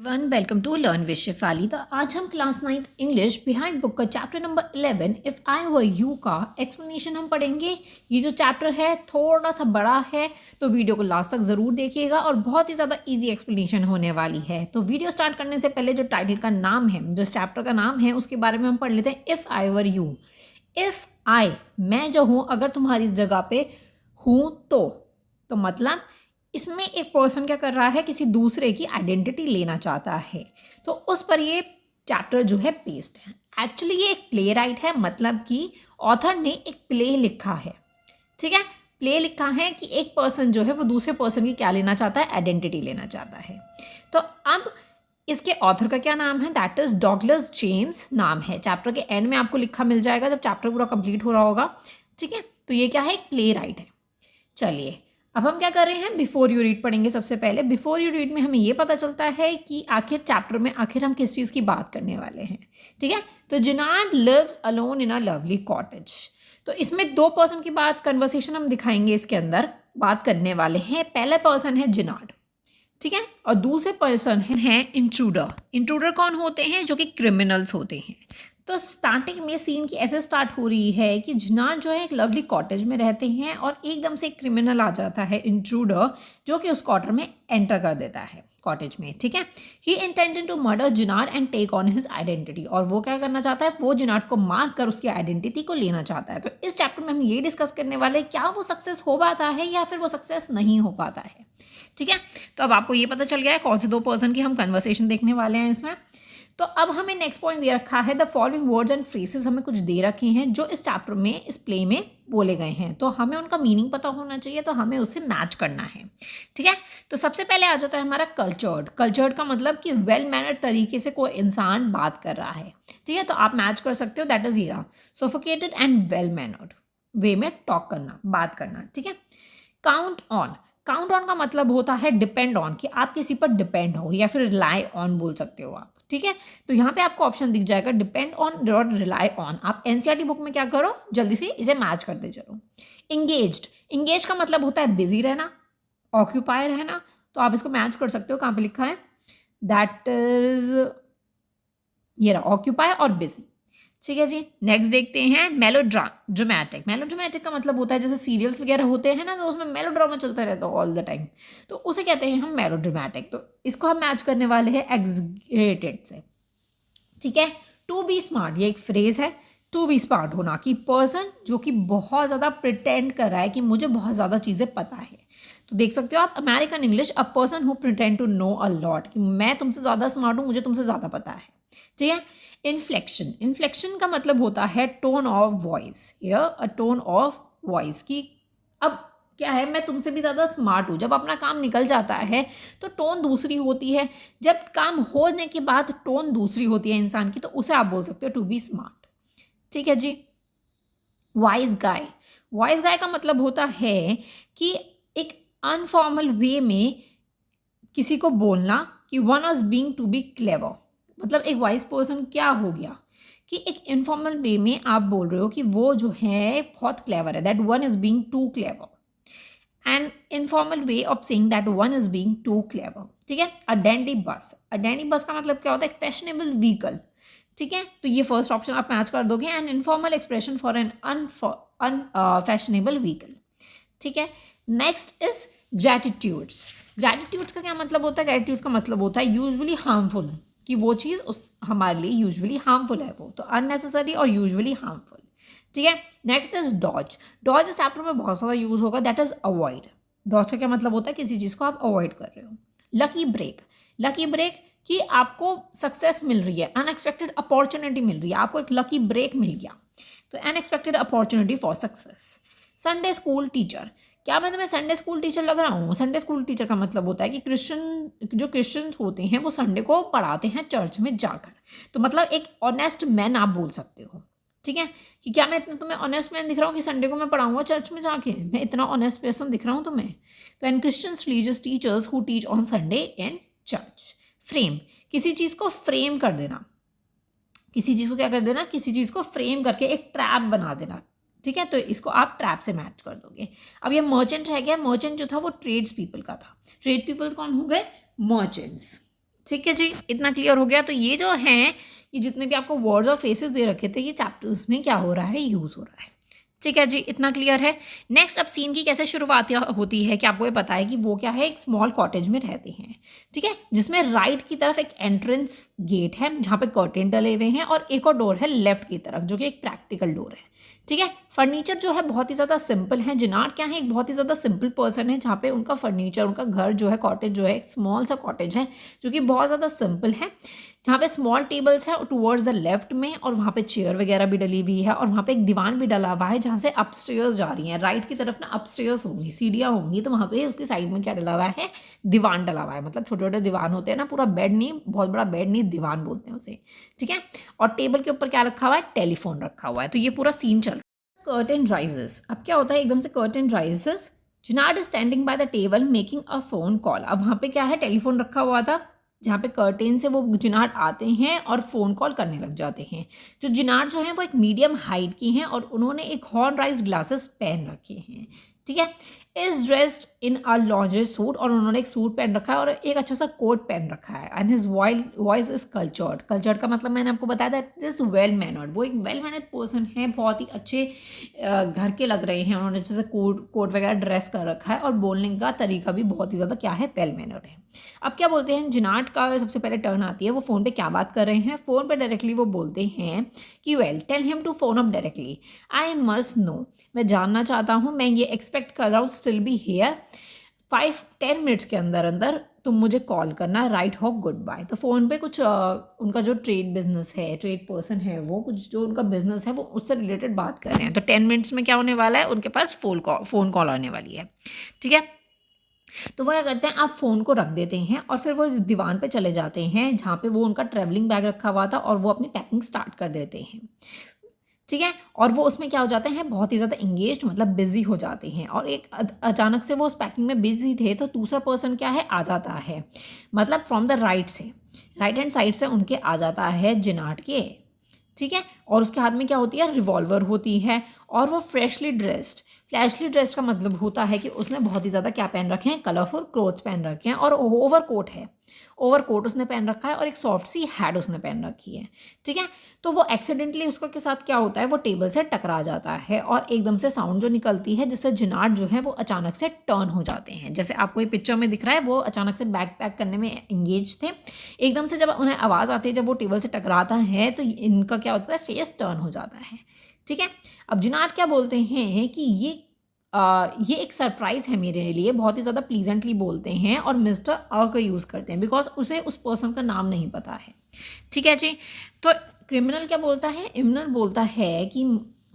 One welcome to learn with Shefali. तो आज हम क्लास 9th इंग्लिश बिहाइंड बुक का chapter number 11 if I were you का एक्सप्लेनेशन हम पढ़ेंगे। ये जो चैप्टर है थोड़ा सा बड़ा है, तो वीडियो को लास्ट तक ज़रूर देखिएगा और बहुत ही ज़्यादा इजी एक्सप्लेनेशन होने वाली है। तो वीडियो स्टार्ट करने से पहले जो टाइटल का नाम है, जो इस चैप्टर का नाम है, उसके बारे में हम पढ़ लेते हैं। If I were you, if I मैं जो हूँ, अगर तुम्हारी जगह पे हूँ तो मतलब इसमें एक पर्सन क्या कर रहा है, किसी दूसरे की आइडेंटिटी लेना चाहता है, तो उस पर ये चैप्टर जो है बेस्ड है। एक्चुअली ये एक प्ले राइट है, मतलब कि ऑथर ने एक प्ले लिखा है। ठीक है, प्ले लिखा है कि एक पर्सन जो है वो दूसरे पर्सन की क्या लेना चाहता है, आइडेंटिटी लेना चाहता है। तो अब इसके ऑथर का क्या नाम है, दैट इज डॉगलस जेम्स नाम है। चैप्टर के एंड में आपको लिखा मिल जाएगा जब चैप्टर पूरा कंप्लीट हो रहा होगा। ठीक है, तो ये क्या है, एक प्ले राइट है। चलिए अब हम क्या कर रहे हैं, बिफोर यू रीड पढ़ेंगे। सबसे पहले बिफोर यू रीड में हमें ये पता चलता है कि आखिर चैप्टर में आखिर हम किस चीज़ की बात करने वाले हैं। ठीक है, तो Gerrard lives alone in a lovely cottage. तो इसमें दो पर्सन की बात, कन्वर्सेशन हम दिखाएंगे, इसके अंदर बात करने वाले हैं। पहला पर्सन है जिनाड, ठीक है, और दूसरे पर्सन है इंट्रूडर। इंट्रूडर कौन होते हैं, जो कि क्रिमिनल्स होते हैं। तो स्टार्टिंग में सीन की ऐसे स्टार्ट हो रही है कि जिनाड जो है एक लवली कॉटेज में रहते हैं और एकदम से एक क्रिमिनल आ जाता है, इंट्रूडर, जो कि उस क्वार्टर में एंटर कर देता है, कॉटेज में। ठीक है, he intended to murder Gerrard and take on his identity. और वो क्या करना चाहता है, वो जिनाड को मार कर उसकी आइडेंटिटी को लेना चाहता है। तो इस चैप्टर में हम ये डिस्कस करने वाले हैं, क्या वो सक्सेस हो पाता है या फिर वो सक्सेस नहीं हो पाता है। ठीक है, तो अब आपको ये पता चल गया है कौन से दो पर्सन की हम कन्वर्सेशन देखने वाले हैं इसमें। तो अब हमें नेक्स्ट पॉइंट दे रखा है, the following words and phrases हमें कुछ दे रखे हैं जो इस चैप्टर में, इस प्ले में बोले गए हैं। तो हमें उनका मीनिंग पता होना चाहिए, तो हमें उससे मैच करना है। ठीक है, तो सबसे पहले आ जाता है हमारा कल्चर्ड। कल्चर्ड का मतलब कि वेल मैनर्ड तरीके से कोई इंसान बात कर रहा है। ठीक है, तो आप मैच कर सकते हो, दैट इज हीरा। Sophisticated and well mannered way में टॉक करना, बात करना। ठीक है, काउंट ऑन। काउंट ऑन का मतलब होता है डिपेंड ऑन, कि आप किसी पर डिपेंड हो, या फिर रिलाई ऑन बोल सकते हो आप। ठीक है, तो यहाँ पे आपको ऑप्शन दिख जाएगा डिपेंड ऑन और रिलाई ऑन। आप एनसीईआरटी बुक में क्या करो, जल्दी से इसे मैच करते चलो। इंगेज्ड, इंगेज का मतलब होता है बिजी रहना, ऑक्यूपाई रहना। तो आप इसको मैच कर सकते हो, कहाँ पे लिखा है, दैट इज ये रहा, ऑक्यूपाई और बिजी। ठीक है जी, नेक्स्ट देखते हैं मेलोड्रामेटिक। मेलोड्रामेटिक का मतलब होता है जैसे सीरियल्स वगैरह होते हैं ना, तो उसमें मेलोड्रामा चलता रहता है ऑल द टाइम, तो उसे कहते हैं हम मेलोड्रामेटिक। तो इसको हम मैच करने वाले हैं एग्जैगरेटेड से। ठीक है, टू बी स्मार्ट, ये एक फ्रेज है। टू बी स्मार्ट होना, कि पर्सन जो कि बहुत ज़्यादा प्रिटेंड कर रहा है कि मुझे बहुत ज़्यादा चीज़ें पता है। तो देख सकते हो आप, American English, a person who pretend to know a lot, कि मैं तुमसे ज़्यादा स्मार्ट हूँ, मुझे तुमसे ज़्यादा पता है। ठीक है, इन्फ्लेक्शन। इन्फ्लेक्शन का मतलब होता है टोन ऑफ वॉइस, या अ टोन ऑफ वॉइस, की अब क्या है, मैं तुमसे भी ज़्यादा स्मार्ट हूँ। जब अपना काम निकल जाता है तो टोन दूसरी होती है, जब काम होने के बाद टोन दूसरी होती है इंसान की, तो उसे आप बोल सकते हो टू बी स्मार्ट। ठीक है जी, वाइज गाय। वाइज गाय का मतलब होता है कि एक अनफॉर्मल वे में किसी को बोलना कि one was being to be clever. मतलब एक वाइज पर्सन क्या हो गया, कि एक इनफॉर्मल वे में आप बोल रहे हो कि वो जो है बहुत क्लेवर है, that one is being too clever. And informal way of saying that one is being too clever. ठीक है, अ डैंडी बस। अ डैंडी बस का मतलब क्या होता है, फैशनेबल व्हीकल। ठीक है, तो ये फर्स्ट ऑप्शन आप मैच कर दोगे, an informal expression for an unfashionable vehicle. ठीक है, नेक्स्ट इज ग्रैटिट्यूड्स। ग्रैटिट्यूड्स का क्या मतलब होता है, ग्रैटिट्यूड का मतलब होता है यूजुअली हार्मफुल, कि वो चीज़ उस हमारे लिए यूजुअली हार्मफुल है, वो तो अननेसेसरी और यूजुअली हार्मफुल। ठीक है, नेक्स्ट इज डॉज। डॉज इस चैप्टर में बहुत ज़्यादा यूज होगा, दैट इज अवॉइड। डॉज का क्या मतलब होता है, किसी चीज़ को आप अवॉइड कर रहे हो। Lucky break. लकी ब्रेक, कि आपको सक्सेस मिल रही है, अनएक्सपेक्टेड अपॉर्चुनिटी मिल रही है, आपको एक लकी ब्रेक मिल गया, तो unexpected opportunity for success. Sunday school teacher, क्या मैं तुम्हें संडे स्कूल टीचर लग रहा हूँ। संडे स्कूल टीचर का मतलब होता है कि क्रिश्चियन होते हैं वो संडे को पढ़ाते हैं चर्च में जाकर। तो मतलब एक ऑनेस्ट मैन आप बोल सकते हो। ठीक है, कि क्या मैं इतना तुम्हें ऑनेस्ट मैन दिख रहा हूँ कि संडे को मैं पढ़ाऊंगा चर्च में जाके, मैं इतना ऑनेस्ट पर्सन दिख रहा हूँ तुम्हें। तो and Christians religious teachers who teach on Sunday and church. Frame, किसी चीज़ को फ्रेम कर देना, किसी चीज़ को क्या कर देना, किसी चीज़ को फ्रेम करके एक ट्रैप बना देना। ठीक है, तो इसको आप ट्रैप से मैच कर दोगे। अब ये मर्चेंट रह गया, मर्चेंट जो था वो ट्रेड्स पीपल का था। ट्रेड पीपल कौन हो गए, मर्चेंट्स। ठीक है जी, इतना क्लियर हो गया। तो ये जो हैं, ये जितने भी आपको वर्ड्स और फ्रेजेस दे रखे थे, ये चैप्टर्स में क्या हो रहा है, यूज़ हो रहा है। ठीक है जी, इतना क्लियर है। नेक्स्ट, अब सीन की कैसे शुरुआत होती है कि आपको ये पता है कि वो क्या है, एक स्मॉल कॉटेज में रहते हैं। ठीक है, जिसमें राइट की तरफ एक एंट्रेंस गेट है जहाँ पे कर्टेन डले हुए हैं, और एक और डोर है लेफ्ट की तरफ जो कि एक प्रैक्टिकल डोर है। ठीक है, फर्नीचर जो है बहुत ही ज़्यादा सिंपल है। जिनाट क्या है, एक बहुत ही ज़्यादा सिंपल पर्सन है, जहाँ पे उनका फर्नीचर, उनका घर जो है, कॉटेज जो है, एक स्मॉल सा कॉटेज है जो कि बहुत ज़्यादा सिंपल है, जहाँ पे स्मॉल टेबल्स है टुवर्ड्स द लेफ्ट में, और वहाँ पे चेयर वगैरह भी डली हुई है, और वहाँ पे एक दीवान भी डला हुआ है जहाँ से अपस्टेयर्स जा रही हैं। राइट की तरफ ना अपस्टेयर्स होंगी, सीढ़ियाँ होंगी, तो वहाँ पे उसकी साइड में क्या डला हुआ है, दीवान डला हुआ है। मतलब छोटे छोटे दीवान होते हैं ना, पूरा बेड नहीं, बहुत बड़ा बेड नहीं, दीवान बोलते हैं उसे। ठीक है, और टेबल के ऊपर क्या रखा हुआ है, टेलीफोन रखा हुआ है। तो ये पूरा सीन चल रहा है। कर्टेन राइजेस, अब क्या होता है, एकदम से curtain rises, Gerrard is standing by the table making a phone call. अब वहाँ पे क्या है, टेलीफोन रखा हुआ था, जहाँ पे कर्टेन से वो जिनाट आते हैं और फ़ोन कॉल करने लग जाते हैं। जो जिनाट जो हैं वो एक मीडियम हाइट की हैं, और उन्होंने एक हॉर्न राइज ग्लासेस पहन रखे हैं। ठीक है, is dressed in a lounge suit, और उन्होंने एक सूट पहन रखा है और एक अच्छा सा कोट पहन रखा है। And his voice is cultured. Cultured का मतलब मैंने आपको बताया था, इट इज वेल मैनर्ड। वो एक वेल मैनर्ड पर्सन है, बहुत ही अच्छे घर के लग रहे हैं। उन्होंने जैसे कोट वगैरह ड्रेस कर रखा है, और बोलने का तरीका भी बहुत ही ज़्यादा क्या है, वेल मैनर्ड है। अब क्या बोलते हैं, जिनाट का सबसे पहले टर्न आती है, वो फ़ोन पे क्या बात कर रहे हैं। फ़ोन पे डायरेक्टली वो बोलते हैं कि well tell him to phone up directly, I must know, मैं जानना चाहता हूँ, मैं ये एक्सपेक्ट कर रहा हूँ, स्टिल बी हेयर, 5-10 मिनट्स के अंदर अंदर तुम मुझे कॉल करना, राइट हो, गुड बाय। तो फ़ोन पे कुछ उनका जो ट्रेड बिजनेस है, ट्रेड पर्सन है, वो कुछ जो उनका बिजनेस है वो उससे रिलेटेड बात कर रहे हैं। तो 10 मिनट्स में क्या होने वाला है, उनके पास फ़ोन कॉल आने वाली है। ठीक है, तो वो क्या करते हैं, आप फ़ोन को रख देते हैं और फिर वो दीवान पे चले जाते हैं जहाँ पे वो उनका ट्रैवलिंग बैग रखा हुआ था, और वो अपनी पैकिंग स्टार्ट कर देते हैं। ठीक है, और वो उसमें क्या हो जाते हैं, बहुत ही ज़्यादा इंगेज्ड, मतलब बिजी हो जाते हैं। और एक अचानक से वो उस पैकिंग में बिजी थे, तो दूसरा पर्सन क्या है, आ जाता है, मतलब फ्रॉम द राइट से, राइट हैंड साइड से उनके आ जाता है जिनाट के। ठीक है, और उसके हाथ में क्या होती है, रिवॉल्वर होती है, और वो फ्रेशली ड्रेस्ड का मतलब होता है कि उसने बहुत ही ज़्यादा क्या पहन रखे हैं, कलरफुल क्लोथ्स पहन रखे हैं, और ओवरकोट है, ओवरकोट उसने पहन रखा है, और एक सॉफ्ट सी हैट उसने पहन रखी है। ठीक है, तो वो एक्सीडेंटली उसको के साथ क्या होता है, वो टेबल से टकरा जाता है, और एकदम से साउंड जो निकलती है, जिससे जिनाट जो है वो अचानक से टर्न हो जाते हैं। जैसे आपको ये पिक्चर में दिख रहा है, वो अचानक से बैग पैक करने में एंगेज थे। एकदम से जब उन्हें आवाज़ आती है, जब वो टेबल से टकराता है, तो इनका क्या होता है, फेस टर्न हो जाता है। ठीक है, अब जिनाट क्या बोलते हैं कि ये एक सरप्राइज़ है मेरे लिए, बहुत ही ज़्यादा प्लीजेंटली बोलते हैं, और मिस्टर अ का यूज़ करते हैं बिकॉज उसे उस पर्सन का नाम नहीं पता है। ठीक है जी, तो क्रिमिनल क्या बोलता है, इम्नल बोलता है कि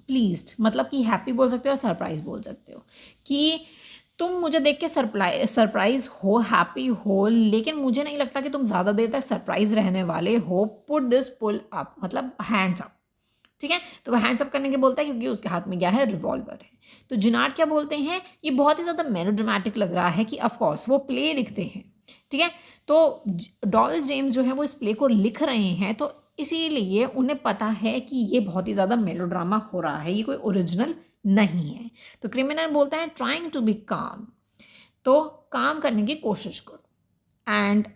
प्लीज्ड, मतलब कि हैप्पी बोल सकते हो, सरप्राइज बोल सकते हो, कि तुम मुझे देख के सरप्राइज हो, हैप्पी हो, लेकिन मुझे नहीं लगता कि तुम ज़्यादा देर तक सरप्राइज रहने वाले हो। पुट दिस पुल अप, मतलब हैंड्स अप। ठीक है, तो वो हैंड्स अप करने के बोलता है, क्योंकि उसके हाथ में क्या है, रिवॉल्वर है। तो जिनाट क्या बोलते हैं, ये बहुत ही ज़्यादा मेलोड्रामेटिक लग रहा है, कि ऑफकोर्स वो प्ले लिखते हैं। ठीक है, तो डॉल जेम्स जो है वो इस प्ले को लिख रहे हैं, तो इसीलिए उन्हें पता है कि ये बहुत ही ज़्यादा मेलोड्रामा हो रहा है, ये कोई ओरिजिनल नहीं है। तो क्रिमिनल बोलता है ट्राइंग टू बी काम, तो काम करने की कोशिश करो। एंड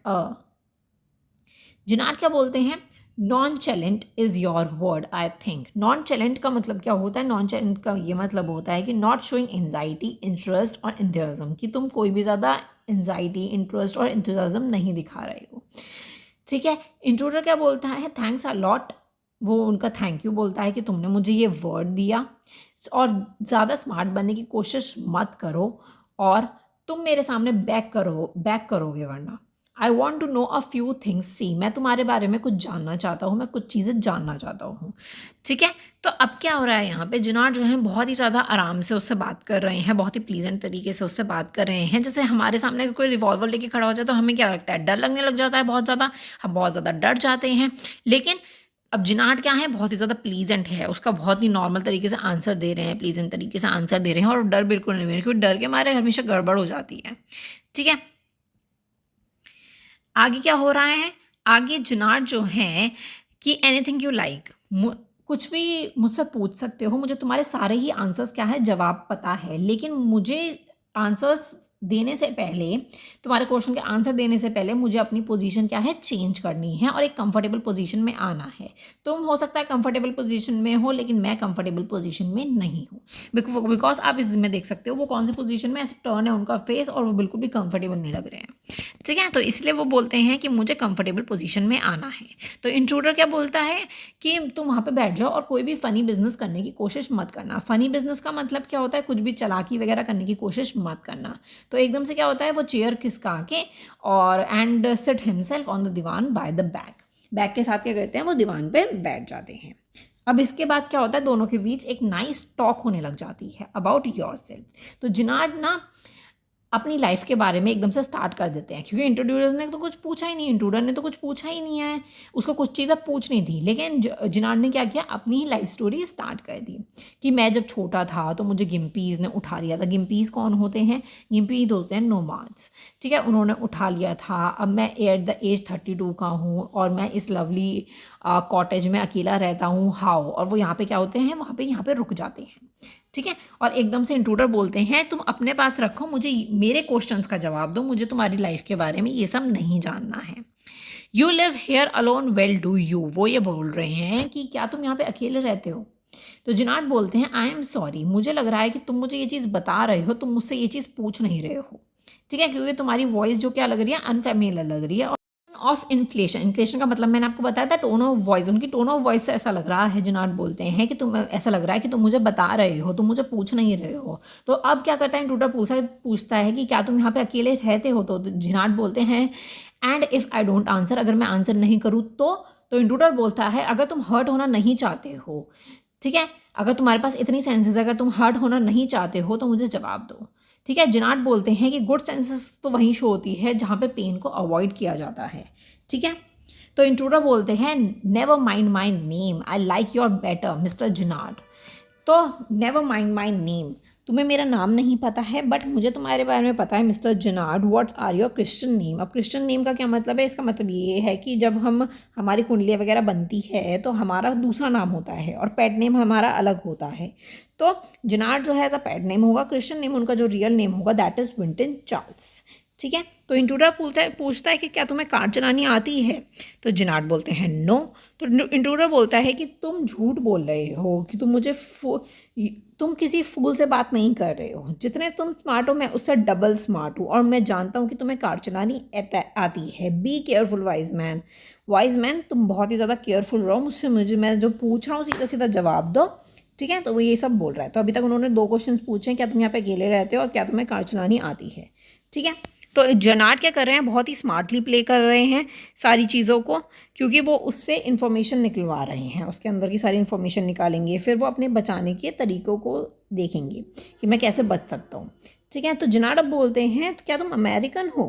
जिनाट क्या बोलते हैं, nonchalant is your word I think. Nonchalant का मतलब क्या होता है, नॉन चैलेंट का ये मतलब होता है कि नॉट शोइंग एंजाइटी, इंटरेस्ट और इंथुजियाज्म, कि तुम कोई भी ज़्यादा एंजाइटी, इंटरेस्ट और इंथुजियाज्म नहीं दिखा रहे हो। ठीक है, इंट्रूडर क्या बोलता है, थैंक्स अ लॉट, वो उनका थैंक यू बोलता है कि तुमने मुझे ये वर्ड दिया, और ज़्यादा स्मार्ट बनने की कोशिश मत करो, और तुम मेरे सामने बैक करोगे वरना। I want to know a few things see, मैं तुम्हारे बारे में कुछ जानना चाहता हूँ, मैं कुछ चीज़ें जानना चाहता हूँ। ठीक है, तो अब क्या हो रहा है यहाँ पे, जिनाट जो है बहुत ही ज़्यादा आराम से उससे बात कर रहे हैं, बहुत ही प्लीजेंट तरीके से उससे बात कर रहे हैं। जैसे हमारे सामने कोई रिवॉल्वर लेके खड़ा हो जाए तो हमें क्या लगता है, डर लगने लग जाता है बहुत ज़्यादा, हम बहुत ज़्यादा डर जाते हैं। लेकिन अब जिनाट क्या है, बहुत ही ज़्यादा प्लीजेंट है, उसका बहुत ही नॉर्मल तरीके से आंसर दे रहे हैं, प्लीजेंट तरीके से आंसर दे रहे हैं, और डर बिल्कुल नहीं है, क्योंकि डर के मारे हमेशा गड़बड़ हो जाती है। ठीक है, आगे क्या हो रहा है, आगे जिनाट जो है कि एनीथिंग यू लाइक, कुछ भी मुझसे पूछ सकते हो, मुझे तुम्हारे सारे ही आंसर्स क्या है, जवाब पता है, लेकिन मुझे आंसर्स देने से पहले, तुम्हारे क्वेश्चन के आंसर देने से पहले मुझे अपनी पोजीशन क्या है, चेंज करनी है और एक कंफर्टेबल पोजीशन में आना है। तुम हो सकता है कंफर्टेबल पोजीशन में हो, लेकिन मैं कंफर्टेबल पोजीशन में नहीं हूँ। बिकॉज आप इसमें देख सकते हो वो कौन सी पोजीशन में ऐसे टर्न है उनका फेस और वो बिल्कुल भी कंफर्टेबल नहीं लग रहे हैं। ठीक है, तो इसलिए वो बोलते हैं कि मुझे कंफर्टेबल पोजीशन में आना है। तो इंट्रूडर क्या बोलता है कि तुम वहाँ पे बैठ जाओ और कोई भी फ़नी बिजनेस करने की कोशिश मत करना। फ़नी बिजनेस का मतलब क्या होता है, कुछ भी चालाकी वगैरह करने की कोशिश मत करना। तो एकदम से क्या होता है, वो चेयर खिसका के और and sit himself on the divan by the bag के साथ क्या करते हैं, वो दीवान पे बैठ जाते हैं। अब इसके बाद क्या होता है, दोनों के बीच एक नाइस टॉक होने लग जाती है अबाउट योरसेल्फ। तो जिनाड ना अपनी लाइफ के बारे में एकदम से स्टार्ट कर देते हैं, क्योंकि इंट्रोड्यूसर ने तो कुछ पूछा ही नहीं, इंट्रूडर ने तो कुछ पूछा ही नहीं है, उसको कुछ चीज़ें पूछनी थी। लेकिन जिनाड ने क्या किया, अपनी ही लाइफ स्टोरी स्टार्ट कर दी कि मैं जब छोटा था तो मुझे गिम्पीज़ ने उठा लिया था। गिम्पीज़ कौन होते हैं, गिम्पीज़ होते हैं नोमाड्स। ठीक है, उन्होंने उठा लिया था। अब मैं एट द एज 32 का हूँ और मैं इस लवली कॉटेज में अकेला रहता हूँ, हाउ। और वो यहाँ पे क्या होते हैं, यहाँ पे रुक जाते हैं। ठीक है, और एकदम से इंट्रूडर बोलते हैं तुम अपने पास रखो, मुझे मेरे क्वेश्चंस का जवाब दो, मुझे तुम्हारी लाइफ के बारे में ये सब नहीं जानना है। You live here alone, well do you. वो ये बोल रहे हैं कि क्या तुम यहाँ पे अकेले रहते हो। तो जिनाड बोलते हैं आई एम सॉरी, मुझे लग रहा है कि तुम मुझे ये चीज़ बता रहे हो, तुम मुझसे ये चीज़ पूछ नहीं रहे हो। ठीक है, क्योंकि तुम्हारी वॉइस जो क्या लग रही है, अनफेमिलियर लग रही है। ऑफ इन्फ्लेशन का मतलब मैंने आपको बताया था टोन ऑफ वॉइस। उनकी टोन ऑफ वॉइस से ऐसा लग रहा है, जिनाड बोलते हैं कि तुम, ऐसा लग रहा है कि तुम मुझे बता रहे हो, तुम मुझे पूछ नहीं रहे हो। तो अब क्या करता है, इंट्रूडर पूछता है कि क्या तुम यहाँ पे अकेले रहते हो। तो जिनाड बोलते हैं and if I don't answer, अगर मैं आंसर नहीं करूँ तो इंट्रूडर बोलता है अगर तुम हर्ट होना नहीं चाहते हो, ठीक है, अगर तुम्हारे पास इतनी सेंसेस है, अगर तुम हर्ट होना नहीं चाहते हो तो मुझे जवाब दो। ठीक है, जिनाड बोलते हैं कि गुड सेंसेस तो वहीं शो होती है जहाँ पे पेन को अवॉइड किया जाता है। ठीक है, तो इंट्रूडर बोलते हैं never mind my name, I like your better mister Gerrard. तो नेवर माइंड माई नेम, तुम्हें मेरा नाम नहीं पता है बट मुझे तुम्हारे बारे में पता है mister Gerrard. What's are your Christian name. अब क्रिश्चियन नेम का क्या मतलब है, इसका मतलब ये है कि जब हमारी कुंडलियाँ वगैरह बनती है तो हमारा दूसरा नाम होता है और पेट नेम हमारा अलग होता है। तो जिनाड जो है एज अ पेट नेम होगा, क्रिश्चियन नेम उनका जो रियल नेम होगा दैट इज़ विंटन चार्ल्स। ठीक है, तो इंट्रूडर पूछता है कि क्या तुम्हें कार चलानी आती है। तो जिनाड बोलते हैं नो। तो इंट्रूडर बोलता है कि तुम झूठ बोल रहे हो, कि तुम किसी फूल से बात नहीं कर रहे हो, जितने तुम स्मार्ट हो मैं उससे डबल स्मार्ट हूँ और मैं जानता हूँ कि तुम्हें कार चलानी आती है। बी केयरफुल वाइज मैन, तुम बहुत ही ज़्यादा केयरफुल रहो मुझसे, मैं जो पूछ रहा हूँ सीधा सीधा जवाब दो। ठीक है, तो वो ये सब बोल रहा है। तो अभी तक उन्होंने 2 क्वेश्चन पूछे हैं, क्या तुम यहाँ पे अकेले रहते हो और क्या तुम्हें कार चलानी आती है। ठीक है, तो जिनाड क्या कर रहे हैं, बहुत ही स्मार्टली प्ले कर रहे हैं सारी चीज़ों को, क्योंकि वो उससे इन्फॉर्मेशन निकलवा रहे हैं, उसके अंदर की सारी इन्फॉर्मेशन निकालेंगे, फिर वो अपने बचाने के तरीक़ों को देखेंगे कि मैं कैसे बच सकता हूँ। ठीक है, तो जिनाड अब बोलते हैं तो क्या तुम अमेरिकन हो।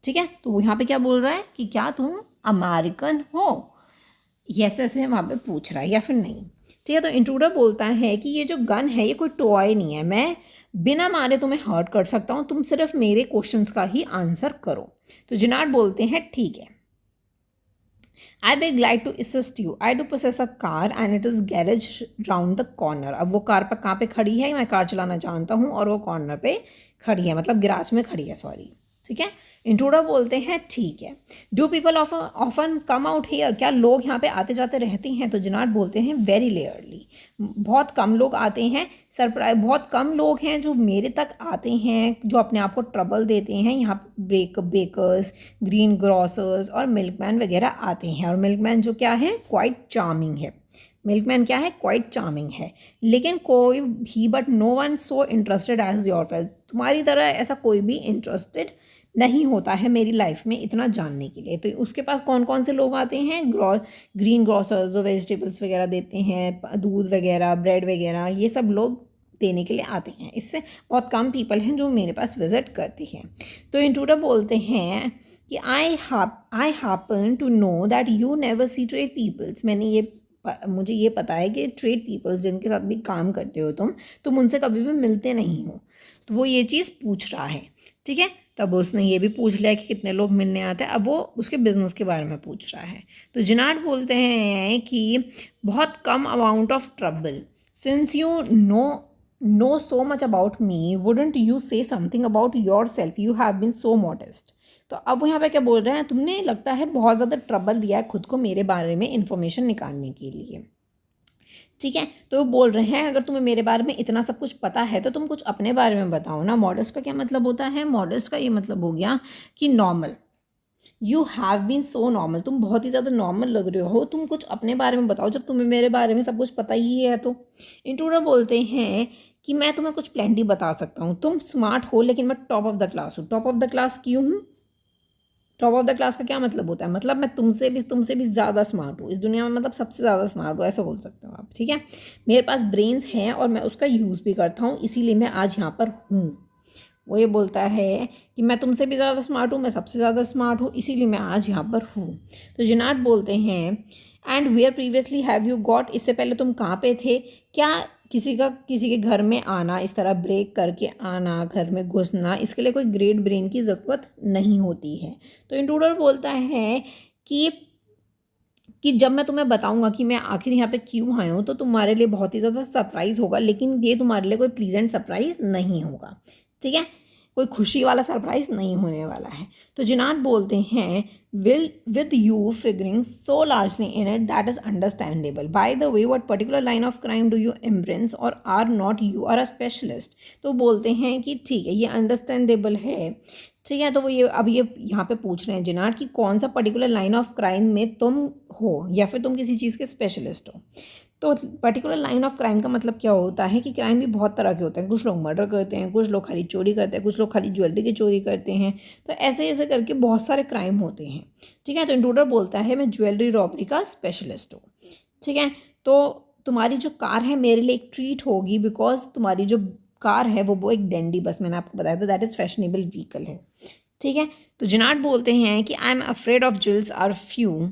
ठीक है, तो वो यहाँ पे क्या बोल रहा है कि क्या तुम अमेरिकन हो, यस ऐसे वहाँ पे पूछ रहा है या फिर नहीं। ठीक है, तो इंट्रूडर बोलता है कि ये जो गन है ये कोई टॉय नहीं है, मैं बिना मारे तुम्हें हर्ट कर सकता हूँ, तुम सिर्फ मेरे क्वेश्चंस का ही आंसर करो। तो जिनाड बोलते हैं ठीक है, I be glad to assist you, I do possess a car and it is garage round the corner. अब वो कार पर कहाँ पे खड़ी है, मैं कार चलाना जानता हूँ और वो कॉर्नर पे खड़ी है, मतलब गिराज में खड़ी है, सॉरी। ठीक है, इंट्रूडर बोलते हैं ठीक है, do people often come out here, क्या लोग यहाँ पे आते जाते रहते हैं। तो जिनाड बोलते हैं वेरी रेयरली, बहुत कम लोग आते हैं, सरप्राइज बहुत कम लोग हैं जो मेरे तक आते हैं, जो अपने आप को ट्रबल देते हैं। यहाँ बेकर्स, ग्रीन ग्रोसर्स और मिल्कमैन वगैरह आते हैं, और मिल्कमैन जो क्या है, क्वाइट चार्मिंग है। मिल्कमैन क्या है, क्वाइट चार्मिंग है, लेकिन कोई भी but no one so interested as yourself, तुम्हारी तरह ऐसा कोई भी इंटरेस्टेड नहीं होता है मेरी लाइफ में इतना जानने के लिए। तो उसके पास कौन कौन से लोग आते हैं, ग्रीन ग्रोसर्स जो वेजिटेबल्स वगैरह देते हैं, दूध वगैरह, ब्रेड वगैरह, ये सब लोग देने के लिए आते हैं। इससे बहुत कम पीपल हैं जो मेरे पास विजिट करते हैं। तो इंट्रूडर बोलते हैं कि I happen to know that you never see trade peoples, मुझे ये पता है कि ट्रेड पीपल्स जिनके साथ भी काम करते हो तुम उनसे कभी भी मिलते नहीं हो। तो वो ये चीज़ पूछ रहा है। ठीक है, तब उसने ये भी पूछ लिया कि कितने लोग मिलने आते हैं, अब वो उसके बिज़नेस के बारे में पूछ रहा है। तो जिनाड बोलते हैं कि बहुत कम amount of trouble, since you know know so much about me, wouldn't you say something about yourself? You have been so modest. तो अब वो यहाँ पे क्या बोल रहे हैं, तुमने लगता है बहुत ज़्यादा ट्रबल दिया है खुद को मेरे बारे में इन्फॉर्मेशन निकालने के लिए, ठीक है। तो वो बोल रहे हैं अगर तुम्हें मेरे बारे में इतना सब कुछ पता है तो तुम कुछ अपने बारे में बताओ ना। मॉडेस्ट का क्या मतलब होता है? मॉडेस्ट का ये मतलब हो गया कि normal. You have been so normal, तुम बहुत ही ज़्यादा नॉर्मल लग रहे हो, तुम कुछ अपने बारे में बताओ जब तुम्हें मेरे बारे में सब कुछ पता ही है। तो इंट्रूडर बोलते हैं कि मैं तुम्हें कुछ प्लेंटी बता सकता हूँ, तुम स्मार्ट हो लेकिन मैं टॉप ऑफ द क्लास हूँ। टॉप ऑफ द क्लास क्यों हूँ? टॉप ऑफ द क्लास का क्या मतलब होता है? मतलब मैं तुमसे भी ज़्यादा स्मार्ट हूँ इस दुनिया में, मतलब सबसे ज़्यादा स्मार्ट हूँ, ऐसा बोल सकते हो आप, ठीक है। मेरे पास ब्रेन्स हैं और मैं उसका यूज़ भी करता हूँ, इसीलिए मैं आज यहाँ पर हूँ। वो ये बोलता है कि मैं तुमसे भी ज़्यादा स्मार्ट हूँ, मैं सबसे ज़्यादा स्मार्ट हूँ, इसीलिए मैं आज यहाँ पर हूँ। तो जेनार्ड बोलते हैं and where previously have you got, इससे पहले तुम कहाँ पे थे? क्या किसी के घर में आना, इस तरह ब्रेक करके आना, घर में घुसना, इसके लिए कोई ग्रेट ब्रेन की ज़रूरत नहीं होती है। तो इंट्रूडर बोलता है कि जब मैं तुम्हें बताऊंगा कि मैं आखिर यहाँ पे क्यों आया हूँ तो तुम्हारे लिए बहुत ही ज़्यादा सरप्राइज़ होगा, लेकिन ये तुम्हारे लिए कोई प्लीजेंट सरप्राइज़ नहीं होगा, ठीक है। कोई खुशी वाला सरप्राइज़ नहीं होने वाला है। तो जेनार्ड बोलते हैं with you figuring so largely in it, that is understandable. By the way, what particular line of crime do you embrace or are not you are a specialist? तो बोलते हैं कि ठीक है, ये अंडरस्टैंडेबल है, ठीक है। तो वो ये अब ये यहाँ पे पूछ रहे हैं जेनार्ड कि कौन सा पर्टिकुलर लाइन ऑफ क्राइम में तुम हो या फिर तुम किसी चीज़ के स्पेशलिस्ट हो। तो पर्टिकुलर लाइन ऑफ क्राइम का मतलब क्या होता है कि क्राइम भी बहुत तरह के होते हैं, कुछ लोग मर्डर करते हैं, कुछ लोग खाली चोरी करते हैं, कुछ लोग खाली ज्वेलरी की चोरी करते हैं। तो ऐसे ऐसे करके बहुत सारे क्राइम होते हैं, ठीक है। तो इंट्रूडर बोलता है मैं ज्वेलरी रॉबरी का स्पेशलिस्ट हूँ, ठीक है। तो तुम्हारी जो कार है मेरे लिए एक ट्रीट होगी, बिकॉज तुम्हारी जो कार है वो एक डैंडी बस, मैंने आपको बताया था, दैट इज़ फैशनेबल व्हीकल है, ठीक है। तो जेनार्ड बोलते हैं कि I am afraid of jewels are few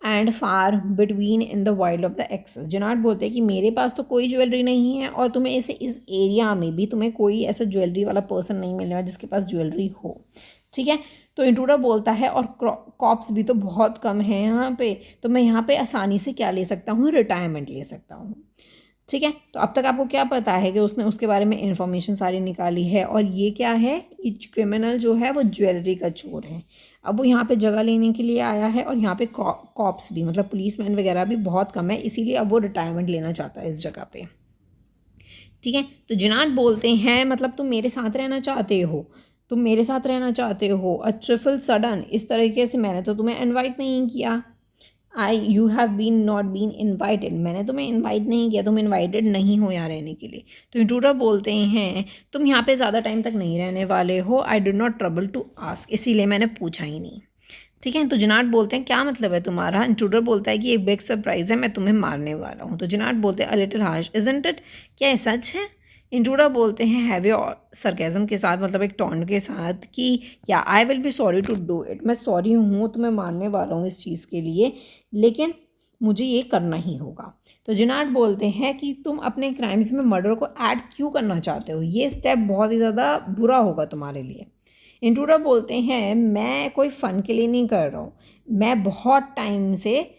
and far between in the wild of the Essex. Gerrard बोलते हैं कि मेरे पास तो कोई ज्वेलरी नहीं है और तुम्हें ऐसे इस एरिया में भी तुम्हें कोई ऐसा ज्वेलरी वाला पर्सन नहीं मिलने वाला जिसके पास ज्वेलरी हो, ठीक है। तो इंट्रूडर बोलता है और कॉप्स भी तो बहुत कम हैं यहाँ पे, तो मैं यहाँ पे आसानी से क्या ले सकता हूँ? रिटायरमेंट ले सकता हूँ, ठीक है। तो अब तक आपको क्या पता है कि उसने उसके बारे में इंफॉर्मेशन सारी निकाली है, और ये क्या है? ये क्रिमिनल जो है वो ज्वेलरी का चोर है। अब वो यहाँ पे जगह लेने के लिए आया है और यहाँ पे कॉप्स भी, मतलब पुलिसमैन वगैरह भी बहुत कम है, इसीलिए अब वो रिटायरमेंट लेना चाहता है इस जगह पे, ठीक है। तो जेनार्ड बोलते हैं मतलब तुम मेरे साथ रहना चाहते हो, तुम मेरे साथ रहना चाहते हो अ ट्रिफल सडन, इस तरीके से मैंने तो तुम्हें इन्वाइट नहीं किया। You have been not been invited, मैंने तुम्हें इन्वाइट नहीं किया, तुम इन्वाइटेड नहीं हो यहाँ रहने के लिए। तो इंट्रूडर बोलते हैं तुम यहाँ पे ज़्यादा टाइम तक नहीं रहने वाले हो, I did not trouble to ask, इसीलिए मैंने पूछा ही नहीं, ठीक है। तो जेनार्ड बोलते हैं क्या मतलब है तुम्हारा? इंट्रूडर बोलता है कि एक बिग सरप्राइज़ है, मैं तुम्हें मारने वाला हूँ। तो जेनार्ड बोलते हैं a little harsh isn't it, क्या ये सच है? इंट्रूडर बोलते हैं हैवी सरकेज़म के साथ, मतलब एक टॉन्ट के साथ, कि या I will be sorry to do it, मैं सॉरी हूँ तुम्हें मारने वाला हूँ इस चीज़ के लिए, लेकिन मुझे ये करना ही होगा। तो जेनार्ड बोलते हैं कि तुम अपने क्राइम्स में मर्डर को ऐड क्यों करना चाहते हो? ये स्टेप बहुत ही ज़्यादा बुरा होगा तुम्हारे लिए। इंट्रूडर बोलते हैं मैं कोई फ़न के लिए नहीं कर रहा हूँ, मैं बहुत टाइम से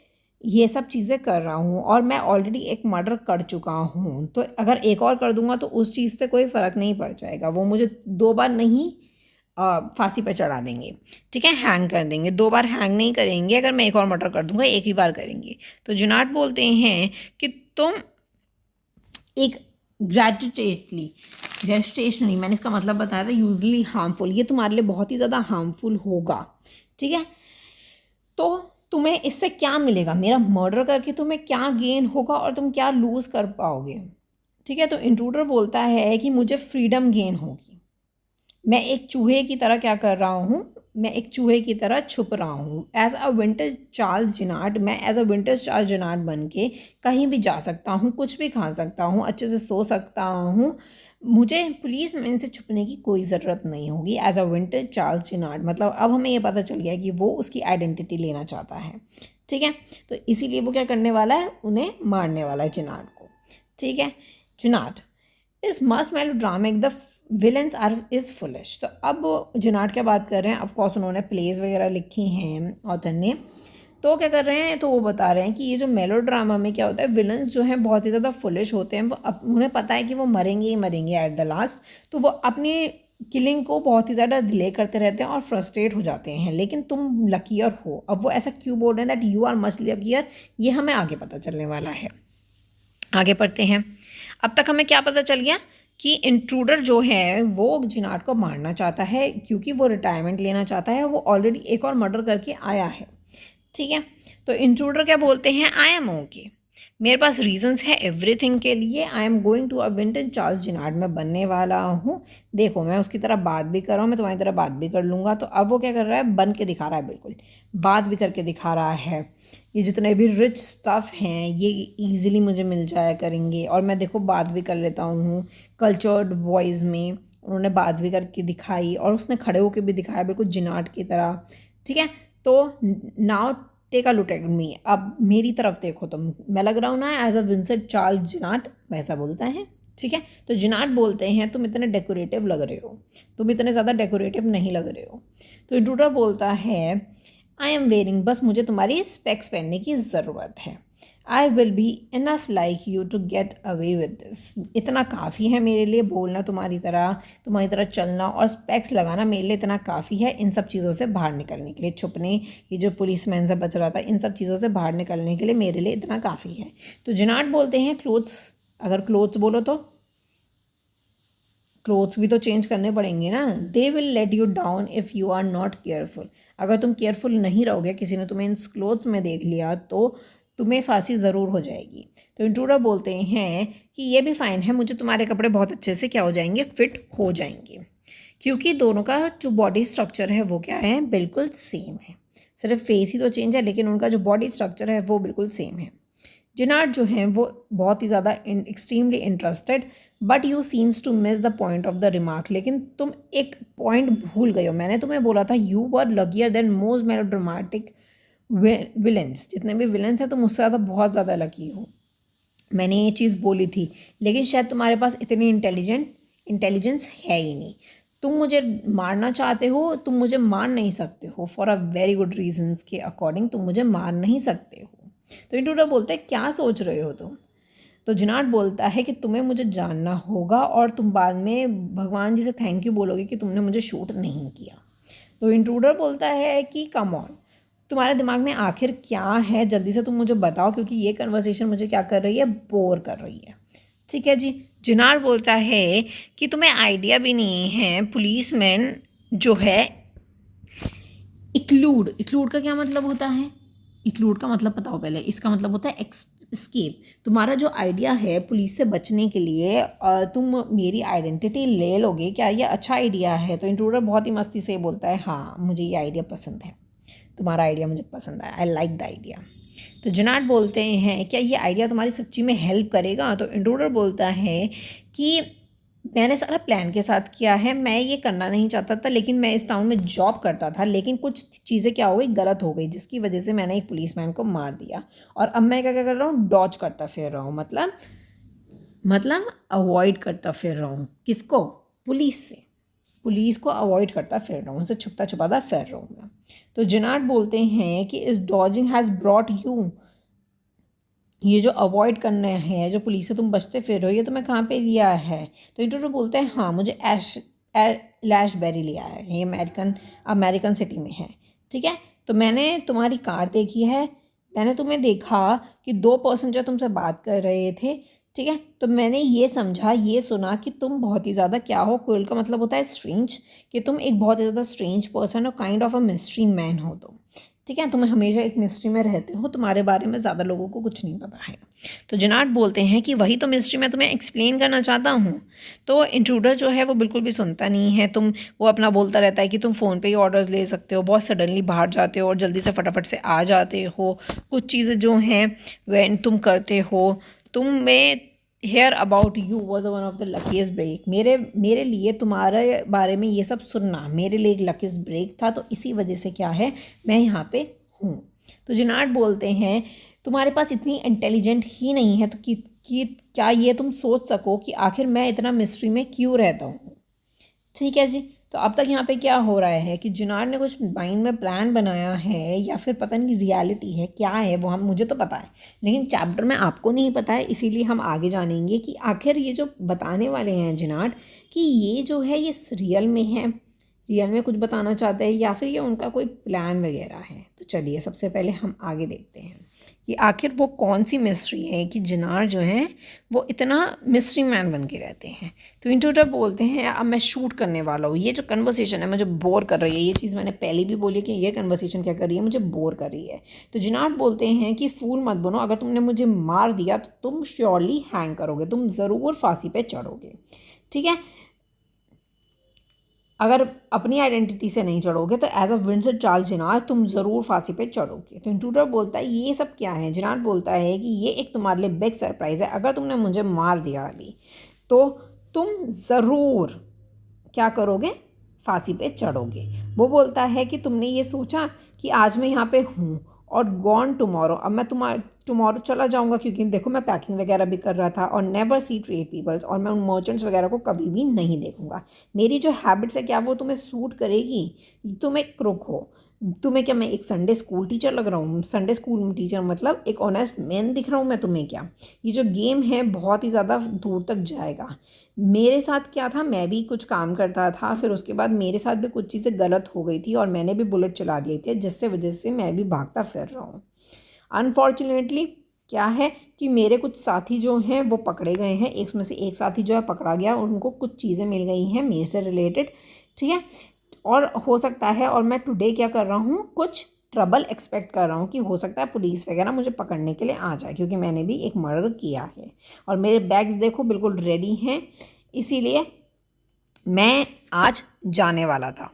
ये सब चीज़ें कर रहा हूँ और मैं ऑलरेडी एक मर्डर कर चुका हूँ, तो अगर एक और कर दूँगा तो उस चीज़ से कोई फ़र्क नहीं पड़ जाएगा, वो मुझे 2 बार नहीं फांसी पर चढ़ा देंगे, ठीक है, हैंग कर देंगे। 2 बार हैंग नहीं करेंगे, अगर मैं एक और मर्डर कर दूँगा, एक ही बार करेंगे। तो जेनार्ड बोलते हैं कि तुम एक ग्रेजुटेशनली, मैंने इसका मतलब बताया था, यूजली हार्मफुल, ये तुम्हारे लिए बहुत ही ज़्यादा हार्मफुल होगा, ठीक है। तो तुम्हें इससे क्या मिलेगा? मेरा मर्डर करके तुम्हें क्या गेन होगा और तुम क्या लूज़ कर पाओगे, ठीक है। तो इंट्रूडर बोलता है कि मुझे फ्रीडम गेन होगी, मैं एक चूहे की तरह क्या कर रहा हूँ? मैं एक चूहे की तरह छुप रहा हूँ। एज अ विंटेज चार्ल्स जेनार्ड, मैं एज अ विंटेज चार्ल्स जेनार्ड बन के कहीं भी जा सकता हूँ, कुछ भी खा सकता हूँ, अच्छे से सो सकता हूँ, मुझे पुलिस मैन से छुपने की कोई ज़रूरत नहीं होगी। एज अ विंटेज चार्ल्स जेनार्ड, मतलब अब हमें ये पता चल गया कि वो उसकी आइडेंटिटी लेना चाहता है, ठीक है। तो इसीलिए वो क्या करने वाला है? उन्हें मारने वाला है जेनार्ड को, ठीक है। Gerrard is must melodramatic, the villains are is foolish. तो अब जेनार्ड क्या बात कर रहे हैं? ऑफकोर्स उन्होंने प्लेज वगैरह लिखी हैं ऑथर ने, तो क्या कर रहे हैं, तो वो बता रहे हैं कि ये जो मेलोड्रामा में क्या होता है, विलन्स जो हैं बहुत ही ज़्यादा फुलिश होते हैं, वो उन्हें पता है कि वो मरेंगे ही मरेंगे एट द लास्ट, तो वो अपनी किलिंग को बहुत ही ज़्यादा डिले करते रहते हैं और फ्रस्ट्रेट हो जाते हैं। लेकिन तुम लकीयर हो। अब वो ऐसा क्यों बोल रहे हैं that you are much luckier, ये हमें आगे पता चलने वाला है। आगे पढ़ते हैं। अब तक हमें क्या पता चल गया कि इंट्रूडर जो है वो जिनाट को मारना चाहता है क्योंकि वो रिटायरमेंट लेना चाहता है। वो ऑलरेडी एक और मर्डर करके आया है, ठीक है। तो इंट्रूडर क्या बोलते हैं, आई एम ओके, मेरे पास रीजंस है एवरीथिंग के लिए। I am going to a vintage Charles Gerrard, मैं बनने वाला हूँ। देखो मैं उसकी तरह बात भी कर रहा हूँ, मैं तुम्हारी तरह बात भी कर लूँगा। तो अब वो क्या कर रहा है, बन के दिखा रहा है, बिल्कुल बात भी करके दिखा रहा है। ये जितने भी रिच स्टफ़ हैं ये ईजिली मुझे मिल जाया करेंगे, और मैं देखो बात भी कर लेता हूँ। कल्चर्ड वॉइस में उन्होंने बात भी करके दिखाई, और उसने खड़े होकर भी दिखाया बिल्कुल जिनाट की तरह, ठीक है। तो now take a look at me, अब मेरी तरफ देखो तुम, मैं लग रहा हूँ ना एज अ विंसेंट चार्ल्स जिनाट, वैसा बोलता है, ठीक है। तो जिनाट बोलते हैं तुम इतने डेकोरेटिव लग रहे हो, तुम इतने ज़्यादा डेकोरेटिव नहीं लग रहे हो। तो इंट्रूडर बोलता है आई एम वेयरिंग, बस मुझे तुम्हारी स्पेक्स पहनने की ज़रूरत है। I will be enough like you to get away with this, इतना काफ़ी है मेरे लिए बोलना तुम्हारी तरह चलना और स्पेक्स लगाना मेरे लिए इतना काफ़ी है इन सब चीज़ों से बाहर निकलने के लिए, छुपने, ये जो पुलिसमैन से बच रहा था, इन सब चीज़ों से बाहर निकलने के लिए मेरे लिए इतना काफ़ी है। तो जिनाट बोलते हैं क्लोथ्स, अगर क्लोथ्स बोलो तो क्लोथ्स भी तो चेंज करने पड़ेंगे ना। They will let you down if you are not careful, अगर तुम केयरफुल नहीं रहोगे, किसी ने तुम्हें इन क्लोथ्स में देख लिया तो तुम्हें फांसी ज़रूर हो जाएगी। तो इंट्रूडर बोलते हैं कि ये भी फ़ाइन है, मुझे तुम्हारे कपड़े बहुत अच्छे से क्या हो जाएंगे, फिट हो जाएंगे, क्योंकि दोनों का जो बॉडी स्ट्रक्चर है वो क्या है, बिल्कुल सेम है। सिर्फ फेस ही तो चेंज है, लेकिन उनका जो बॉडी स्ट्रक्चर है वो बिल्कुल सेम है। जिनाट जो हैं वो बहुत ही ज़्यादा extremely interested, but you seems to miss the point of the remark, लेकिन तुम एक पॉइंट भूल गए हो। मैंने तुम्हें बोला था you were luckier than most melodramatic villains, जितने भी विलेंस हैं तुम उससे ज़्यादा बहुत ज़्यादा लकी हो, मैंने ये चीज़ बोली थी। लेकिन शायद तुम्हारे पास इतनी इंटेलिजेंस है ही नहीं। तुम मुझे मारना चाहते हो, तुम मुझे मार नहीं सकते हो, for a very good reasons के अकॉर्डिंग तुम मुझे मार नहीं सकते हो। तो इंट्रूडर बोलता है क्या सोच रहे हो तुम। तो जिनाट बोलता है कि तुम्हें मुझे जानना होगा और तुम बाद में भगवान जी से थैंक यू बोलोगे कि तुमने मुझे शूट नहीं किया। तो इंट्रूडर बोलता है कि कम ऑन, तुम्हारे दिमाग में आखिर क्या है, जल्दी से तुम मुझे बताओ, क्योंकि ये कन्वर्सेशन मुझे क्या कर रही है, बोर कर रही है, ठीक है जी। जिनाट बोलता है कि तुम्हें आइडिया भी नहीं है, पुलिसमैन जो है इक्लूड का क्या मतलब होता है, इक्लूड का मतलब बताओ पहले, इसका मतलब होता है एस्केप। तुम्हारा जो आइडिया है पुलिस से बचने के लिए, तुम मेरी आइडेंटिटी ले लोगे, क्या ये अच्छा आइडिया है। तो इंट्रूडर बहुत ही मस्ती से बोलता है हाँ मुझे ये आइडिया पसंद है, तुम्हारा आइडिया मुझे पसंद आया, आई लाइक द आइडिया। तो जिनाट बोलते हैं क्या ये आइडिया तुम्हारी सच्ची में हेल्प करेगा। तो इंट्रूडर बोलता है कि मैंने सारा प्लान के साथ किया है, मैं ये करना नहीं चाहता था, लेकिन मैं इस टाउन में जॉब करता था, लेकिन कुछ चीज़ें क्या हो गई, गलत हो गई, जिसकी वजह से मैंने एक पुलिसमैन को मार दिया। और अब मैं क्या क्या कर रहा हूँ, डॉज करता फिर रहा हूँ, मतलब अवॉइड करता फिर रहा हूँ, किसको, पुलिस को अवॉइड करता फिर रहा हूँ, उनसे छुपता छुपाता फिर रहा हूँ मैं। तो जिनाट बोलते हैं कि इस डॉजिंग हैज़ ब्रॉट यू, ये जो अवॉइड करना है, जो पुलिस से तुम बचते फिर रहे हो, ये तुम्हें कहाँ पे लिया है। तो इंटरव्यू बोलते हैं हाँ मुझे लैशबेरी लिया है, ये अमेरिकन सिटी में है, ठीक है। तो मैंने तुम्हारी कार देखी है, मैंने तुम्हें देखा कि 2 पर्सन जो तुमसे बात कर रहे थे, ठीक है। तो मैंने ये समझा, ये सुना कि तुम बहुत ही ज़्यादा क्या हो, क्विल का मतलब होता है स्ट्रेंज, कि तुम एक बहुत ही ज़्यादा स्ट्रेंज पर्सन हो, kind of a mystery man हो तुम, ठीक है। तुम हमेशा एक मिस्ट्री में रहते हो, तुम्हारे बारे में ज़्यादा लोगों को कुछ नहीं पता है। तो जिनाट बोलते हैं कि वही तो मिस्ट्री मैं तुम्हें एक्सप्लेन करना चाहता हूँ। तो इंट्रूडर जो है वो बिल्कुल भी सुनता नहीं है, वो अपना बोलता रहता है कि तुम फ़ोन पे ही ऑर्डर्स ले सकते हो, बहुत सडनली बाहर जाते हो और जल्दी से फटाफट से आ जाते हो, कुछ चीज़ें जो हैं वह तुम करते हो, तुम्हें hear about you was one of the luckiest break, मेरे लिए तुम्हारे बारे में ये सब सुनना मेरे लिए एक लकीस्ट ब्रेक था, तो इसी वजह से क्या है मैं यहाँ पे हूँ। तो जिनाट बोलते हैं तुम्हारे पास इतनी इंटेलिजेंट ही नहीं है तो कि क्या ये तुम सोच सको कि आखिर मैं इतना मिस्ट्री में क्यों रहता हूँ, ठीक है जी। तो अब तक यहाँ पे क्या हो रहा है कि जिनार ने कुछ माइंड में प्लान बनाया है या फिर पता नहीं रियलिटी है क्या है वो, हम मुझे तो पता है लेकिन चैप्टर में आपको नहीं पता है, इसीलिए हम आगे जानेंगे कि आखिर ये जो बताने वाले हैं जिनार कि ये जो है ये रियल में है, रियल में कुछ बताना चाहते हैं या फिर ये उनका कोई प्लान वगैरह है। तो चलिए सबसे पहले हम आगे देखते हैं कि आखिर वो कौन सी मिस्ट्री है कि जिनार जो है वो इतना मिस्ट्री मैन बन के रहते हैं। तो इंट्रूडर बोलते हैं अब मैं शूट करने वाला हूँ, ये जो कन्वर्सेशन है मुझे बोर कर रही है, ये चीज़ मैंने पहले भी बोली कि ये कन्वर्सेशन क्या कर रही है, मुझे बोर कर रही है। तो जिनार बोलते हैं कि फूल मत बनो, अगर तुमने मुझे मार दिया तो तुम श्योरली हैंग करोगे, तुम ज़रूर फांसी पे चढ़ोगे, ठीक है। अगर अपनी आइडेंटिटी से नहीं चढ़ोगे तो एज अ विंसेंट चार्ल्स जिनार तुम ज़रूर फांसी पे चढ़ोगे। तो इंट्रूडर बोलता है ये सब क्या है। जिनार बोलता है कि ये एक तुम्हारे लिए बिग सरप्राइज़ है, अगर तुमने मुझे मार दिया अभी तो तुम ज़रूर क्या करोगे, फांसी पे चढ़ोगे। वो बोलता है कि तुमने ये सोचा कि आज मैं यहाँ पे हूँ और गॉन टुमारो, अब मैं टुमारो चला जाऊँगा क्योंकि देखो मैं पैकिंग वगैरह भी कर रहा था, और नेवर सी ट्रेड पीपल्स, और मैं उन मर्चेंट्स वगैरह को कभी भी नहीं देखूँगा। मेरी जो हैबिट्स है क्या वो तुम्हें सूट करेगी, तुम एक क्रुक हो, तुम्हें क्या मैं एक संडे स्कूल टीचर लग रहा हूँ, संडे स्कूल टीचर मतलब एक ऑनेस्ट मैन दिख रहा हूँ मैं तुम्हें क्या। ये जो गेम है बहुत ही ज़्यादा दूर तक जाएगा। मेरे साथ क्या था, मैं भी कुछ काम करता था, फिर उसके बाद मेरे साथ भी कुछ चीज़ें गलत हो गई थी और मैंने भी बुलेट चला दिए थे जिससे वजह से मैं भी भागता फिर रहा हूँ। अनफॉर्चुनेटली क्या है कि मेरे कुछ साथी जो हैं वो पकड़े गए हैं, एक में से एक साथी जो है पकड़ा गया, उनको कुछ चीज़ें मिल गई हैं मेरे से रिलेटेड, ठीक है। और हो सकता है, और मैं टुडे क्या कर रहा हूँ, कुछ ट्रबल एक्सपेक्ट कर रहा हूँ कि हो सकता है पुलिस वगैरह मुझे पकड़ने के लिए आ जाए क्योंकि मैंने भी एक मर्डर किया है और मेरे बैग्स देखो बिल्कुल रेडी हैं, इसीलिए मैं आज जाने वाला था,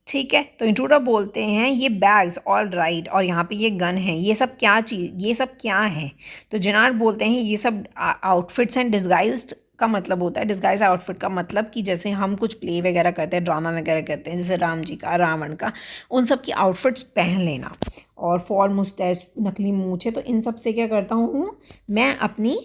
ठीक है। तो इंट्रूडर बोलते हैं ये बैग्स ऑल राइट, और यहाँ पे ये गन है, ये सब क्या चीज़, ये सब क्या है। तो जिनार बोलते हैं ये सब आउटफिट्स एंड डिस्गाइज्ड का मतलब होता है, डिस्गाइज आउटफिट का मतलब कि जैसे हम कुछ प्ले वगैरह करते हैं, ड्रामा वगैरह करते हैं, जैसे राम जी का, रावण का, उन सब की आउटफिट्स पहन लेना, और फॉल मुस्टैच, नकली मूंछ है, तो इन सब से क्या करता हूँ मैं अपनी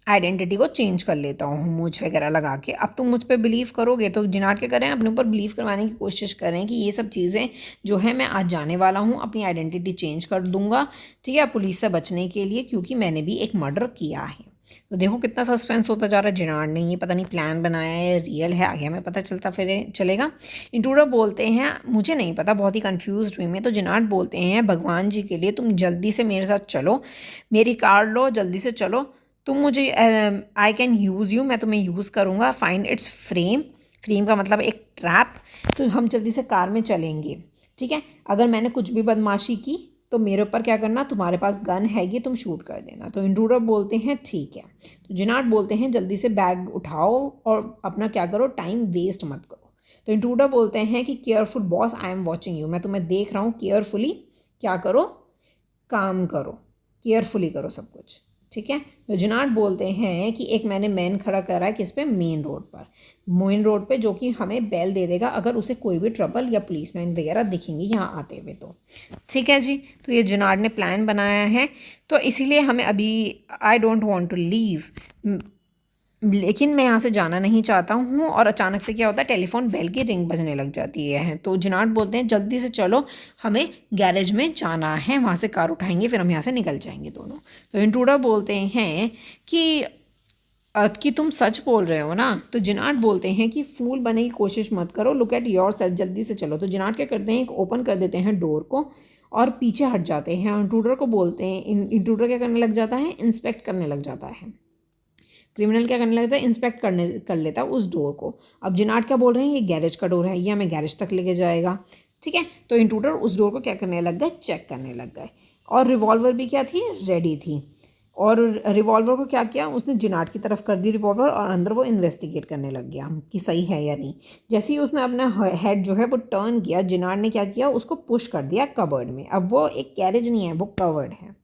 आइडेंटिटी को चेंज कर लेता हूँ मूंछ वगैरह लगा के। अब तुम मुझ पर बिलीव करोगे, तो जिनार क्या करें, अपने ऊपर बिलीव करवाने की कोशिश करें कि ये सब चीज़ें जो है मैं आज जाने वाला हूँ, अपनी आइडेंटिटी चेंज कर दूंगा, ठीक है, पुलिस से बचने के लिए, क्योंकि मैंने भी एक मर्डर किया है। तो देखो कितना सस्पेंस होता जा रहा है। जिनार ने ये पता नहीं प्लान बनाया है रियल है, आगे हमें पता चलता फिर चलेगा। इंट्रूडर बोलते हैं मुझे नहीं पता, बहुत ही कंफ्यूज हुई मैं। तो जिनार बोलते हैं भगवान जी के लिए तुम जल्दी से मेरे साथ चलो, मेरी कार लो, जल्दी से चलो, तुम मुझे आई कैन यूज़ यू, मैं तुम्हें यूज़ करूँगा, फाइंड इट्स फ्रेम, फ्रेम का मतलब एक ट्रैप, तो हम जल्दी से कार में चलेंगे, ठीक है। अगर मैंने कुछ भी बदमाशी की तो मेरे ऊपर क्या करना, तुम्हारे पास गन हैगी, तुम शूट कर देना। तो इंट्रूडर बोलते हैं ठीक है। तो जिनार बोलते हैं जल्दी से बैग उठाओ और अपना क्या करो, टाइम वेस्ट मत करो। तो इंट्रूडर बोलते हैं कि careful boss, I am watching you, मैं तुम्हें देख रहा हूँ, केयरफुली क्या करो, काम करो, केयरफुली करो सब कुछ, ठीक है। तो जिनार बोलते हैं कि एक मैंने मैन खड़ा करा है किस पे, मेन रोड पर, मेन रोड पे, जो कि हमें बेल दे देगा अगर उसे कोई भी ट्रबल या पुलिसमैन वगैरह दिखेंगे यहाँ आते हुए तो, ठीक है जी। तो ये जिनार ने प्लान बनाया है, तो इसीलिए हमें अभी I don't want to leave, लेकिन मैं यहाँ से जाना नहीं चाहता हूँ। और अचानक से क्या होता है, टेलीफोन बेल की रिंग बजने लग जाती है। तो जिनार बोलते हैं जल्दी से चलो, हमें गैरेज में जाना है, वहाँ से कार उठाएंगे, फिर हम यहाँ से निकल जाएंगे दोनों। तो इंट्रूडर बोलते हैं कि तुम सच बोल रहे हो ना। तो जिनार बोलते हैं कि फूल बनने की कोशिश मत करो, लुक एट योर सेल्फ, जल्दी से चलो। तो जिनार क्या करते हैं, ओपन कर देते हैं डोर को और पीछे हट जाते हैं। इंट्रूडर को बोलते हैं, इंट्रूडर क्या करने लग जाता है, इंस्पेक्ट करने लग जाता है। क्रिमिनल क्या करने लगता है, इंस्पेक्ट कर लेता है उस डोर को। अब जिनार क्या बोल रहे हैं, ये गैरेज का डोर है, ये हमें गैरेज तक लेके जाएगा, ठीक है। तो इंट्रूडर उस डोर को क्या करने लग गए, चेक करने लग गए, और रिवॉल्वर भी क्या थी, रेडी थी। और रिवॉल्वर को क्या किया, उसने जिनार की तरफ कर दी रिवॉल्वर, और अंदर वो इन्वेस्टिगेट करने लग गया कि सही है या नहीं। जैसे ही उसने अपना हेड जो है वो टर्न किया, जिनार ने क्या किया, उसको पुश कर दिया कबर्ड में। अब वो एक कैरेज नहीं है, वो कवर्ड है,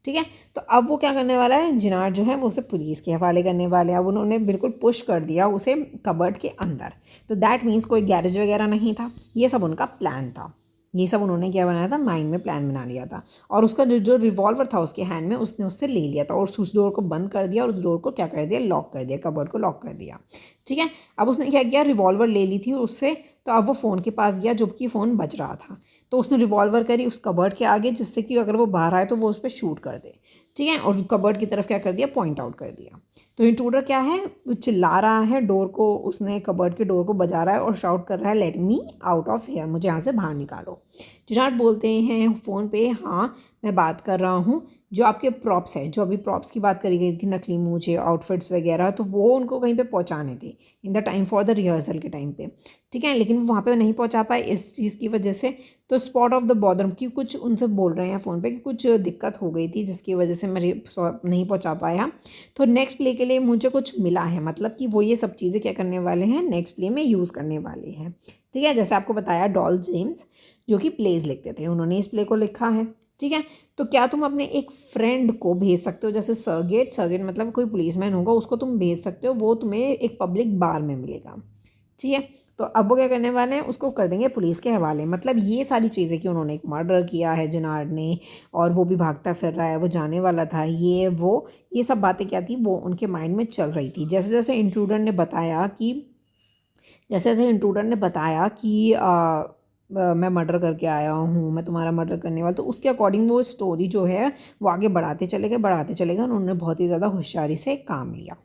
ठीक है। तो अब वो क्या करने वाला है, जिनार जो है वो उसे पुलिस के हवाले करने वाले हैं। अब उन्होंने बिल्कुल पुश कर दिया उसे कबर्ड के अंदर, तो दैट मीन्स कोई गैरेज वगैरह नहीं था, ये सब उनका प्लान था। ये सब उन्होंने क्या बनाया था, माइंड में प्लान बना लिया था। और उसका जो रिवॉल्वर था उसके हैंड में, उसने उससे ले लिया था और उस डोर को बंद कर दिया और उस डोर को क्या कर दिया, लॉक कर दिया, कबर्ड को लॉक कर दिया। ठीक है, अब उसने क्या किया, रिवॉल्वर ले ली थी उससे, तो अब वो फ़ोन के पास गया जबकि फ़ोन बज रहा था, तो उसने रिवॉल्वर करी उस कबर्ड के आगे, जिससे कि अगर वो बाहर आए तो वो उस पर शूट कर दे। ठीक है, और कबर्ड की तरफ क्या कर दिया, पॉइंट आउट कर दिया। तो इंट्रूडर क्या है, वो चिल्ला रहा है डोर को, उसने कबर्ड के डोर को बजा रहा है और शाउट कर रहा है, let me out of here, मुझे यहाँ से बाहर निकालो। जिनार्ड बोलते हैं फ़ोन पे, हाँ मैं बात कर रहा हूँ, जो आपके प्रॉप्स है, जो अभी प्रॉप्स की बात करी गई थी, नकली मूछें, आउटफिट्स वगैरह, तो वो उनको कहीं पे पहुँचाने थे in the time for the rehearsal के टाइम पे। ठीक है, लेकिन वो वहाँ पे नहीं पहुँचा पाए इस चीज़ की वजह से। तो स्पॉट ऑफ द बॉदर की कुछ उनसे बोल रहे हैं फ़ोन पे कि कुछ दिक्कत हो गई थी जिसकी वजह से मैं नहीं पहुँचा पाया। तो नेक्स्ट प्ले के लिए मुझे कुछ मिला है, मतलब कि वो ये सब चीज़ें क्या करने वाले हैं, नेक्स्ट प्ले में यूज़ करने वाले हैं। ठीक है, जैसे आपको बताया डॉल जेम्स जो कि प्लेज लिखते थे, उन्होंने इस प्ले को लिखा है। ठीक है, तो क्या तुम अपने एक फ्रेंड को भेज सकते हो, जैसे सर्गेट मतलब कोई पुलिसमैन होगा, उसको तुम भेज सकते हो, वो तुम्हें एक पब्लिक बार में मिलेगा। ठीक है, तो अब वो क्या करने वाले हैं, उसको कर देंगे पुलिस के हवाले। मतलब ये सारी चीज़ें कि उन्होंने एक मर्डर किया है जिनार्ड ने, और वो भी भागता फिर रहा है, वो जाने वाला था, ये सब बातें क्या थी, वो उनके माइंड में चल रही थी। जैसे जैसे इंट्रूडर ने बताया कि मैं मर्डर करके आया हूँ, मैं तुम्हारा मर्डर करने वाला, तो उसके अकॉर्डिंग वो स्टोरी जो है वो आगे बढ़ाते चले गए। उन्होंने बहुत ही ज़्यादा होशियारी से काम लिया।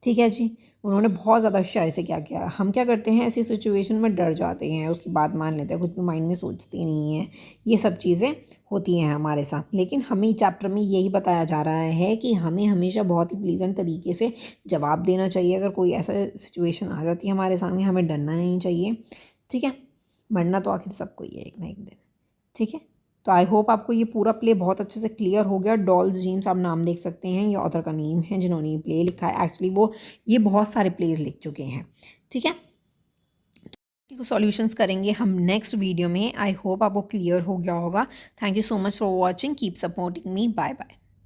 ठीक है जी, उन्होंने बहुत ज़्यादा होशियारी से क्या किया। हम क्या करते हैं, ऐसी सिचुएशन में डर जाते हैं, उसकी बात मान लेते हैं, कुछ भी माइंड में सोचते नहीं हैं, ये सब चीज़ें होती हैं हमारे साथ। लेकिन हमें चैप्टर में यही बताया जा रहा है कि हमें हमेशा बहुत ही प्लीजेंट तरीके से जवाब देना चाहिए। अगर कोई ऐसा सिचुएशन आ जाती है हमारे सामने, हमें डरना नहीं चाहिए। ठीक है, मरना तो आखिर सबको ही है एक ना एक दिन। ठीक है, तो आई होप आपको ये पूरा प्ले बहुत अच्छे से क्लियर हो गया। डॉल्स जेम्स आप नाम देख सकते हैं, ये ऑथर का नेम है जिन्होंने ये प्ले लिखा है। एक्चुअली वो ये बहुत सारे प्लेज लिख चुके हैं। ठीक है, तो सॉल्यूशंस करेंगे हम नेक्स्ट वीडियो में। आई होप आपको क्लियर हो गया होगा। Thank you so much for watching, keep supporting me, bye bye.